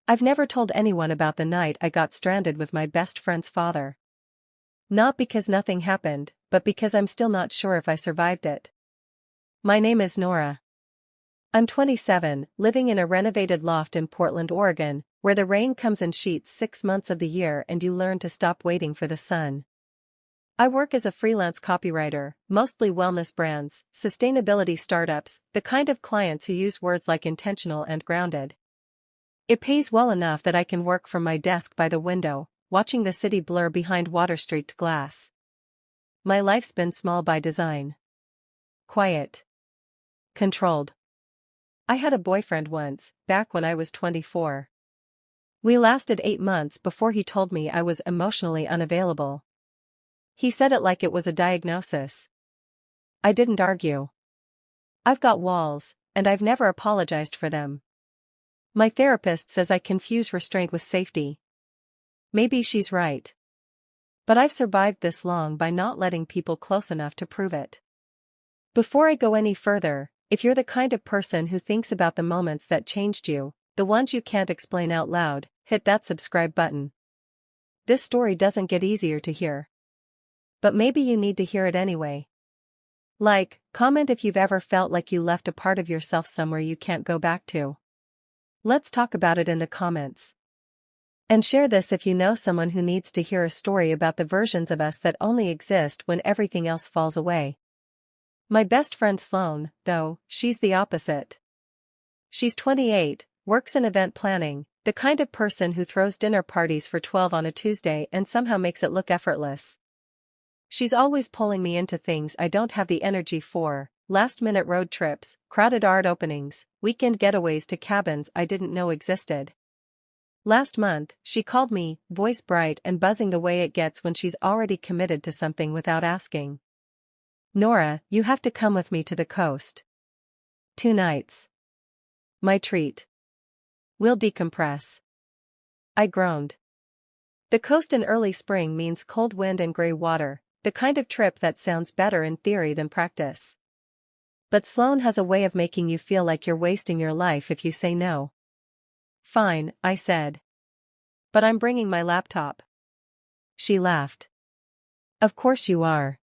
I've never told anyone about the night I got stranded with my best friend's father. Not because nothing happened, but because I'm still not sure if I survived it. My name is Nora. I'm 27, living in a renovated loft in Portland, Oregon, where the rain comes in sheets 6 months of the year and you learn to stop waiting for the sun. I work as a freelance copywriter, mostly wellness brands, sustainability startups, the kind of clients who use words like intentional and grounded. It pays well enough that I can work from my desk by the window, watching the city blur behind water-streaked glass. My life's been small by design. Quiet. Controlled. I had a boyfriend once, back when I was 24. We lasted 8 months before he told me I was emotionally unavailable. He said it like it was a diagnosis. I didn't argue. I've got walls, and I've never apologized for them. My therapist says I confuse restraint with safety. Maybe she's right. But I've survived this long by not letting people close enough to prove it. Before I go any further, if you're the kind of person who thinks about the moments that changed you, the ones you can't explain out loud, hit that subscribe button. This story doesn't get easier to hear. But maybe you need to hear it anyway. Like, comment if you've ever felt like you left a part of yourself somewhere you can't go back to. Let's talk about it in the comments. And share this if you know someone who needs to hear a story about the versions of us that only exist when everything else falls away. My best friend Sloane, though, she's the opposite. She's 28, works in event planning, the kind of person who throws dinner parties for 12 on a Tuesday and somehow makes it look effortless. She's always pulling me into things I don't have the energy for, last-minute road trips, crowded art openings, weekend getaways to cabins I didn't know existed. Last month, she called me, voice bright and buzzing the way it gets when she's already committed to something without asking. Nora, you have to come with me to the coast. 2 nights. My treat. We'll decompress. I groaned. The coast in early spring means cold wind and gray water, the kind of trip that sounds better in theory than practice. But Sloane has a way of making you feel like you're wasting your life if you say no. Fine, I said. But I'm bringing my laptop. She laughed. Of course you are.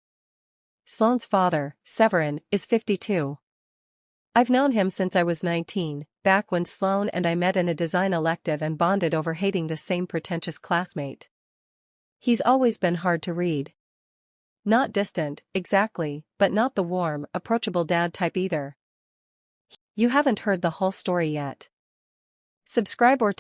Sloane's father, Severin, is 52. I've known him since I was 19, back when Sloane and I met in a design elective and bonded over hating the same pretentious classmate. He's always been hard to read. Not distant, exactly, but not the warm, approachable dad type either. You haven't heard the whole story yet. Subscribe or